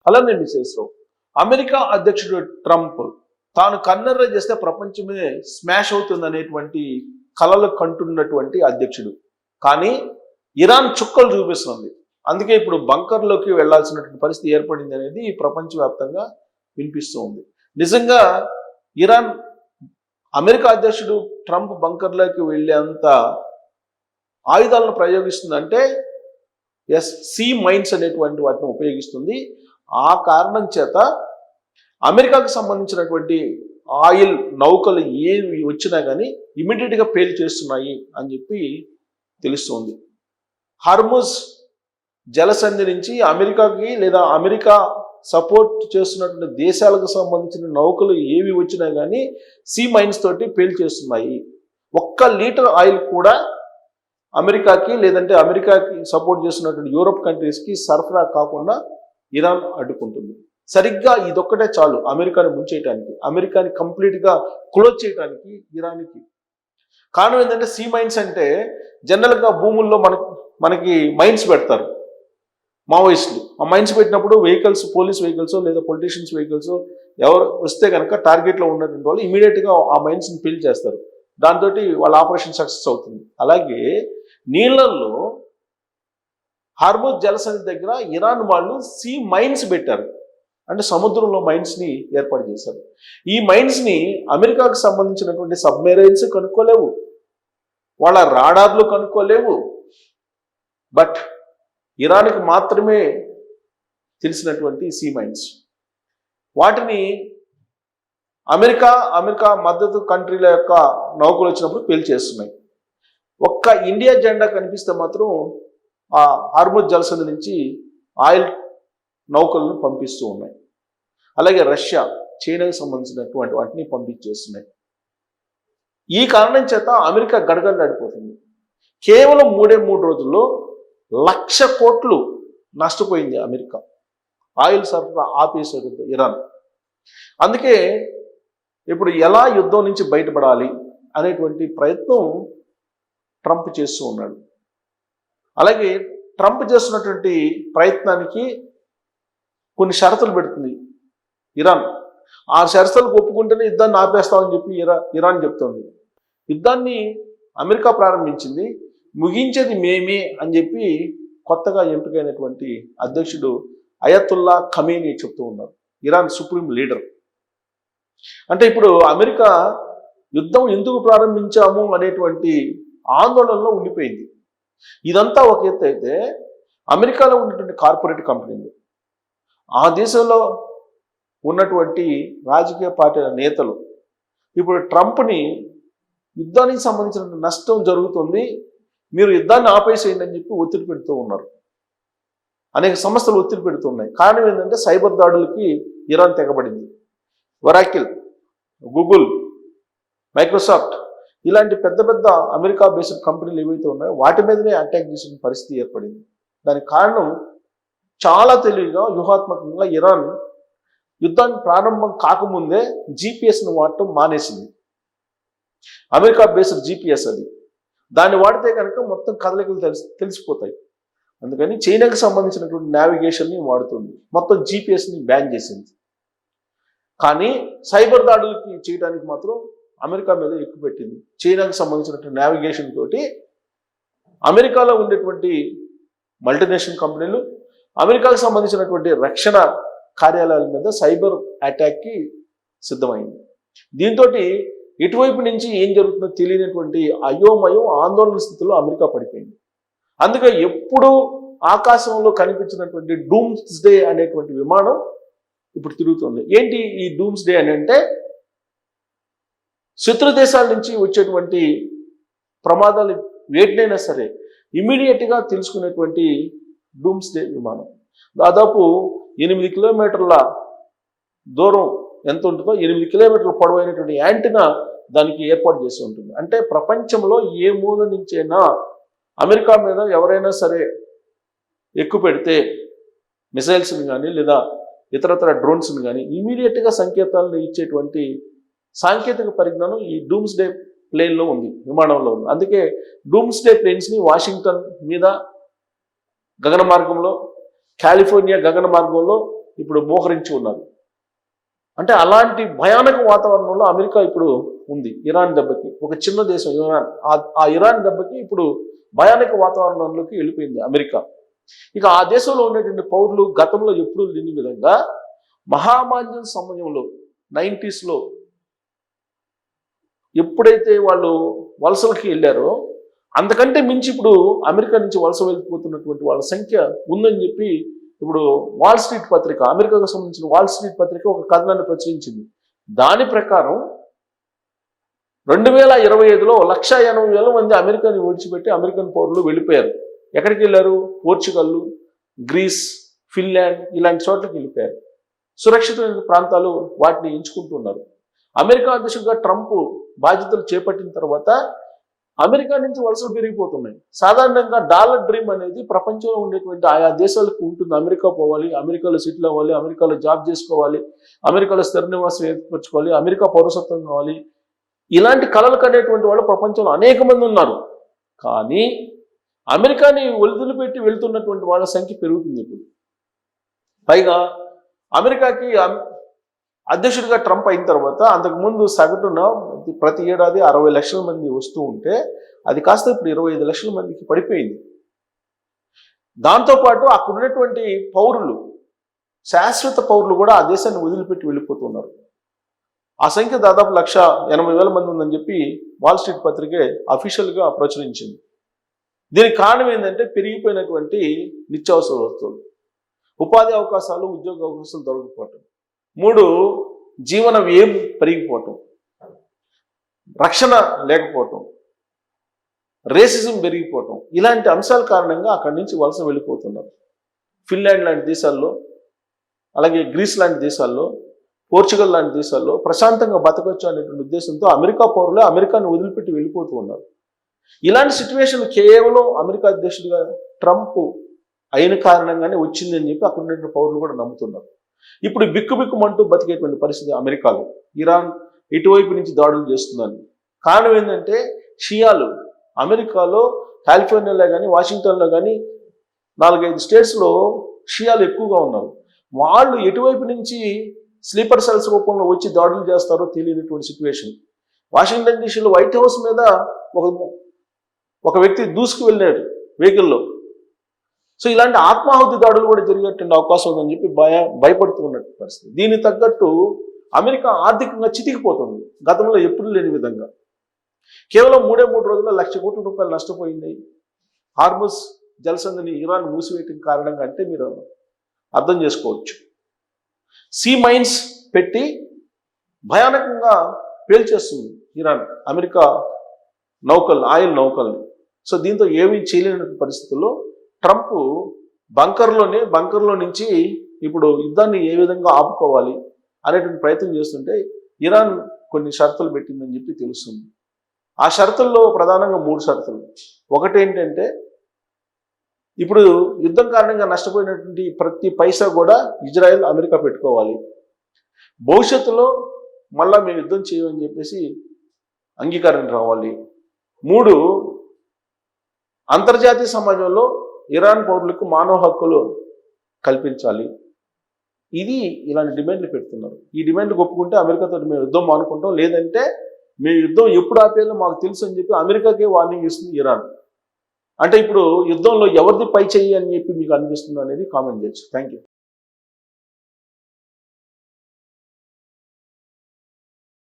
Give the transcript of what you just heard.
అలానే విశేషరావు, అమెరికా అధ్యక్షుడు ట్రంప్ తాను కన్నెర్ర చేస్తే ప్రపంచమే స్మాష్ అవుతుంది అనేటువంటి కలలు కంటున్నటువంటి అధ్యక్షుడు. కానీ ఇరాన్ చుక్కలు చూపిస్తుంది. అందుకే ఇప్పుడు బంకర్లోకి వెళ్లాల్సినటువంటి పరిస్థితి ఏర్పడింది అనేది ప్రపంచవ్యాప్తంగా వినిపిస్తూ ఉంది. నిజంగా ఇరాన్ అమెరికా అధ్యక్షుడు ట్రంప్ బంకర్లోకి వెళ్ళేంత ఆయుధాలను ప్రయోగిస్తుందంటే సి మైన్స్ అనేటువంటి వాటిని ఉపయోగిస్తుంది. ఆ కారణం చేత అమెరికాకు సంబంధించినటువంటి ఆయిల్ నౌకలు ఏవి వచ్చినా కానీ ఇమీడియట్గా పేల్ చేస్తున్నాయి అని చెప్పి తెలుస్తుంది. హార్ముజ్ జలసంధి నుంచి అమెరికాకి లేదా అమెరికా సపోర్ట్ చేస్తున్నటువంటి దేశాలకు సంబంధించిన నౌకలు ఏవి వచ్చినా కానీ సి మైన్స్ తోటి పేల్ చేస్తున్నాయి. 1 లీటర్ ఆయిల్ కూడా అమెరికాకి లేదంటే అమెరికాకి సపోర్ట్ చేస్తున్నటువంటి యూరోప్ కంట్రీస్కి సరఫరా కాకుండా ఇరాన్ అడ్డుకుంటుంది. సరిగ్గా ఇదొక్కటే చాలు అమెరికాని ముంచేయటానికి, అమెరికాని కంప్లీట్గా క్లోజ్ చేయడానికి ఇరాన్కి. కారణం ఏంటంటే సి మైన్స్ అంటే జనరల్గా భూముల్లో మనకి మైన్స్ పెడతారు మావోయిస్టులు. ఆ మైన్స్ పెట్టినప్పుడు వెహికల్స్, పోలీస్ వెహికల్స్ లేదా పొలిటీషియన్స్ వెహికల్స్ ఎవరు వస్తే కనుక టార్గెట్లో ఉన్నటువంటి వాళ్ళు ఇమీడియట్గా ఆ మైన్స్ని ఫిల్ చేస్తారు. దాంతో వాళ్ళ ఆపరేషన్ సక్సెస్ అవుతుంది. అలాగే నీళ్ళల్లో హార్ముజ్ జలసంధి దగ్గర ఇరాన్ వాళ్ళు సి మైన్స్ పెట్టారు, అంటే సముద్రంలో మైన్స్ని ఏర్పాటు చేశారు. ఈ మైన్స్ని అమెరికాకు సంబంధించినటువంటి సబ్మెరైన్స్ కనుక్కోలేవు, వాళ్ళ రాడార్లు కనుక్కోలేవు. బట్ ఇరాన్కి మాత్రమే తెలిసినటువంటి సి మైన్స్, వాటిని అమెరికా మద్దతు కంట్రీల యొక్క నౌకలు వచ్చినప్పుడు పేల్చేస్తున్నాయి. ఒక్క ఇండియా జెండా కనిపిస్తే మాత్రం ఆ హార్ముజ్ జలసంధి నుంచి ఆయిల్ నౌకలను పంపిస్తూ ఉన్నాయి. అలాగే రష్యా, చైనాకి సంబంధించినటువంటి వాటిని పంపించేస్తున్నాయి. ఈ కారణం చేత అమెరికా గడగడలాడిపోతుంది. కేవలం 3 రోజుల్లో 1,00,000 కోట్లు నష్టపోయింది అమెరికా. ఆయిల్ సరఫరా ఆపేసేది ఇరాన్. అందుకే ఇప్పుడు ఎలా యుద్ధం నుంచి బయటపడాలి అనేటువంటి ప్రయత్నం ట్రంప్ చేస్తూ ఉన్నాడు. అలాగే ట్రంప్ చేస్తున్నటువంటి ప్రయత్నానికి కొన్ని షరతులు పెడుతుంది ఇరాన్. ఆ షరతులకు ఒప్పుకుంటేనే యుద్ధాన్ని ఆపేస్తామని చెప్పి ఇరాన్ చెప్తోంది. యుద్ధాన్ని అమెరికా ప్రారంభించింది, ముగించేది మేమే అని చెప్పి కొత్తగా ఎంపికైనటువంటి అధ్యక్షుడు అయతుల్లా ఖమేనీ చెప్తూ ఉన్నారు, ఇరాన్ సుప్రీం లీడర్. అంటే ఇప్పుడు అమెరికా యుద్ధం ఎందుకు ప్రారంభించాము అనేటువంటి ఆందోళనలో ఉండిపోయింది. ఇదంతా ఒక ఎత్తు అయితే, అమెరికాలో ఉన్నటువంటి కార్పొరేట్ కంపెనీలు, ఆ దేశంలో ఉన్నటువంటి రాజకీయ పార్టీల నేతలు ఇప్పుడు ట్రంప్ని యుద్ధానికి సంబంధించిన నష్టం జరుగుతుంది, మీరు యుద్ధాన్ని ఆపేసేయండి అని చెప్పి ఒత్తిడి పెడుతూ ఉన్నారు. అనేక సంస్థలు ఒత్తిడి పెడుతున్నాయి. కారణం ఏంటంటే సైబర్ దాడులకి ఇరాన్ తెగబడింది. ఒరాకిల్, గూగుల్, మైక్రోసాఫ్ట్ ఇలాంటి పెద్ద పెద్ద అమెరికా బేస్డ్ కంపెనీలు ఏవైతే ఉన్నాయో వాటి మీదనే అటాక్ చేసిన పరిస్థితి ఏర్పడింది. దానికి కారణం చాలా తెలివిగా, వ్యూహాత్మకంగా ఇరాన్ యుద్ధాన్ని ప్రారంభం కాకముందే జీపీఎస్ను వాడటం మానేసింది. అమెరికా బేస్డ్ జీపీఎస్ అది. దాన్ని వాడితే కనుక మొత్తం కదలికలు తెలిసిపోతాయి. అందుకని చైనాకి సంబంధించినటువంటి నావిగేషన్ని వాడుతుంది, మొత్తం జీపీఎస్ని బ్యాన్ చేసింది. కానీ సైబర్ దాడులకి చేయడానికి మాత్రం అమెరికా మీద ఎక్కువ పెట్టింది. చైనాకి సంబంధించినటువంటి నావిగేషన్ తోటి అమెరికాలో ఉండేటువంటి మల్టీనేషనల్ కంపెనీలు, అమెరికాకు సంబంధించినటువంటి రక్షణ కార్యాలయాల మీద సైబర్ అటాక్కి సిద్ధమైంది. దీంతో ఇటువైపు నుంచి ఏం జరుగుతుందో తెలియనటువంటి అయోమయం, ఆందోళన స్థితిలో అమెరికా పడిపోయింది. అందుకే ఎప్పుడూ ఆకాశంలో కనిపించినటువంటి డూమ్స్ డే అనేటువంటి విమానం ఇప్పుడు తిరుగుతుంది. ఏంటి ఈ డూమ్స్ డే అని అంటే, శత్రు దేశాల నుంచి వచ్చేటువంటి ప్రమాదాలు వేటినైనా సరే ఇమీడియట్గా తెలుసుకునేటువంటి డూమ్స్ డే విమానం. దాదాపు 8 కిలోమీటర్ల దూరం ఎంత ఉంటుందో 8 కిలోమీటర్ల పొడవైనటువంటి యాంటెనా దానికి ఏర్పాటు చేసి ఉంటుంది. అంటే ప్రపంచంలో ఏ మూల నుంచైనా అమెరికా మీద ఎవరైనా సరే ఎక్కువ పెడితే మిసైల్స్ని కానీ లేదా ఇతరతర డ్రోన్స్ని కానీ ఇమీడియట్గా సంకేతాలను ఇచ్చేటువంటి సాంకేతిక పరిజ్ఞానం ఈ డూమ్స్ డే ప్లేన్లో ఉంది, విమానంలో ఉంది. అందుకే డూమ్స్ డే ప్లేన్స్ని వాషింగ్టన్ మీద గగన మార్గంలో, కాలిఫోర్నియా గగన మార్గంలో ఇప్పుడు మోహరించి ఉన్నారు. అంటే అలాంటి భయానక వాతావరణంలో అమెరికా ఇప్పుడు ఉంది. ఇరాన్ దెబ్బకి ఒక చిన్న దేశం ఇరాన్, ఆ ఇరాన్ దెబ్బకి ఇప్పుడు భయానక వాతావరణంలోకి వెళ్ళిపోయింది అమెరికా. ఇక ఆ దేశంలో ఉండేటువంటి పౌరులు గతంలో ఎప్పుడూ లేని విధంగా మహామాంద్యం సమయంలో 90s ఎప్పుడైతే వాళ్ళు వలసలకి వెళ్ళారో అంతకంటే మించి ఇప్పుడు అమెరికా నుంచి వలస వెళ్ళిపోతున్నటువంటి వాళ్ళ సంఖ్య ఉందని చెప్పి ఇప్పుడు వాల్ స్ట్రీట్ పత్రిక, అమెరికాకు సంబంధించిన వాల్ స్ట్రీట్ పత్రిక ఒక కథనాన్ని ప్రచురించింది. దాని ప్రకారం 2025లో 1,80,000 మంది అమెరికాని విడిచిపెట్టి అమెరికన్ పౌరులు వెళ్ళిపోయారు. ఎక్కడికి వెళ్ళారు? పోర్చుగల్, గ్రీస్, ఫిన్లాండ్ ఇలాంటి చోట్లకి వెళ్ళిపోయారు. సురక్షితమైన ప్రాంతాలు వాటిని ఎంచుకుంటున్నారు. అమెరికా అధ్యక్షుడిగా ట్రంప్ బాధ్యతలు చేపట్టిన తర్వాత అమెరికా నుంచి వలసలు పెరిగిపోతున్నాయి. సాధారణంగా డాలర్ డ్రీమ్ అనేది ప్రపంచంలో ఉండేటువంటి ఆయా దేశాలకు ఉంటుంది. అమెరికా పోవాలి, అమెరికాలో సెటిల్ అవ్వాలి, అమెరికాలో జాబ్ చేసుకోవాలి, అమెరికాలో స్థిర నివాసం ఏర్పరచుకోవాలి, అమెరికా పౌరసత్వం కావాలి, ఇలాంటి కళలు కనేటువంటి వాళ్ళు ప్రపంచంలో అనేక మంది ఉన్నారు. కానీ అమెరికాని వదిలిపెట్టి వెళ్తున్నటువంటి వాళ్ళ సంఖ్య పెరుగుతుంది ఇప్పుడు. పైగా అమెరికాకి అధ్యక్షుడిగా ట్రంప్ అయిన తర్వాత అంతకుముందు సగటున ప్రతి ఏడాది 60 లక్షల మంది వస్తూ ఉంటే అది కాస్త ఇప్పుడు 25 లక్షల మందికి పడిపోయింది. దాంతోపాటు అక్కడ ఉన్నటువంటి పౌరులు, శాశ్వత పౌరులు కూడా ఆ దేశాన్ని వదిలిపెట్టి వెళ్ళిపోతున్నారు. ఆ సంఖ్య దాదాపు 1,80,000 మంది ఉందని చెప్పి వాల్ స్ట్రీట్ పత్రికే అఫీషియల్గా ప్రచురించింది. దీనికి కారణం ఏంటంటే పెరిగిపోయినటువంటి నిత్యావసర వస్తువులు, ఉపాధి అవకాశాలు, ఉద్యోగ అవకాశాలు దొరకపోవటం, 3 జీవన వ్యయం పెరిగిపోవటం, రక్షణ లేకపోవటం, రేసిజం పెరిగిపోవటం, ఇలాంటి అంశాల కారణంగా అక్కడి నుంచి వలస వెళ్ళిపోతున్నారు. ఫిన్లాండ్ లాంటి దేశాల్లో, అలాగే గ్రీస్ లాంటి దేశాల్లో, పోర్చుగల్ లాంటి దేశాల్లో ప్రశాంతంగా బతకొచ్చు అనేటువంటి ఉద్దేశంతో అమెరికా పౌరులు అమెరికాను వదిలిపెట్టి వెళ్ళిపోతూ ఉన్నారు. ఇలాంటి సిచ్యువేషన్ కేవలం అమెరికా అధ్యక్షుడిగా ట్రంప్ అయిన కారణంగానే వచ్చిందని చెప్పి అక్కడ ఉన్నటువంటి పౌరులు కూడా నమ్ముతున్నారు. ఇప్పుడు బిక్కుబిక్కుమంటూ బతికేటువంటి పరిస్థితి అమెరికాలో. ఇరాన్ ఇటువైపు నుంచి దాడులు చేస్తుందని కారణం ఏంటంటే షియాలు అమెరికాలో కాలిఫోర్నియాలో కానీ వాషింగ్టన్లో కానీ 4-5 స్టేట్స్లో షియాలు ఎక్కువగా ఉన్నారు. వాళ్ళు ఎటువైపు నుంచి స్లీపర్ సెల్స్ రూపంలో వచ్చి దాడులు చేస్తారో తెలియనటువంటి సిచ్యువేషన్. వాషింగ్టన్ డీసీలో వైట్ హౌస్ మీద ఒక వ్యక్తి దూసుకు వెళ్ళాడు వెహికల్లో. సో ఇలాంటి ఆత్మాహుతి దాడులు కూడా జరిగేటువంటి అవకాశం ఉందని చెప్పి భయపడుతూ ఉన్నట్టు పరిస్థితి. దీనికి తగ్గట్టు అమెరికా ఆర్థికంగా చితికిపోతుంది గతంలో ఎప్పుడు లేని విధంగా. కేవలం 3 రోజుల్లో 1,00,000 కోట్ల రూపాయలు నష్టపోయింది. హార్ముజ్ జలసంధిని ఇరాన్ మూసివేయటం కారణంగా అంటే మీరు అర్థం చేసుకోవచ్చు. సీ మైన్స్ పెట్టి భయానకంగా పేల్చేస్తుంది ఇరాన్ అమెరికా నౌకల్ని, ఆయిల్ నౌకల్ని. సో దీంతో ఏమీ చేయలేని పరిస్థితుల్లో ట్రంప్ బంకర్లో నుంచి ఇప్పుడు యుద్ధాన్ని ఏ విధంగా ఆపుకోవాలి అనేటువంటి ప్రయత్నం చేస్తుంటే ఇరాన్ కొన్ని షరతులు పెట్టిందని చెప్పి తెలుస్తుంది. ఆ షరతుల్లో ప్రధానంగా 3 షరతులు. ఒకటి ఏంటంటే ఇప్పుడు యుద్ధం కారణంగా నష్టపోయినటువంటి ప్రతి పైసా కూడా ఇజ్రాయెల్, అమెరికా పెట్టుకోవాలి. భవిష్యత్తులో మళ్ళా మేము యుద్ధం చేయమని చెప్పేసి అంగీకారం రావాలి. 3 అంతర్జాతీయ సమాజంలో ఇరాన్ పౌరులకు మానవ హక్కులు కల్పించాలి. ఇది ఇలాంటి డిమాండ్లు పెడుతున్నారు. ఈ డిమాండ్లు ఒప్పుకుంటే అమెరికాతో మేము యుద్ధం మానుకుంటాం, లేదంటే మేము యుద్ధం ఎప్పుడు ఆపేయాలో మాకు తెలుసు అని చెప్పి అమెరికాకే వార్నింగ్ ఇస్తుంది ఇరాన్. అంటే ఇప్పుడు యుద్ధంలో ఎవరిది పై చెయ్యి అని చెప్పి మీకు అనిపిస్తుంది అనేది కామెంట్ చేయొచ్చు. Thank you.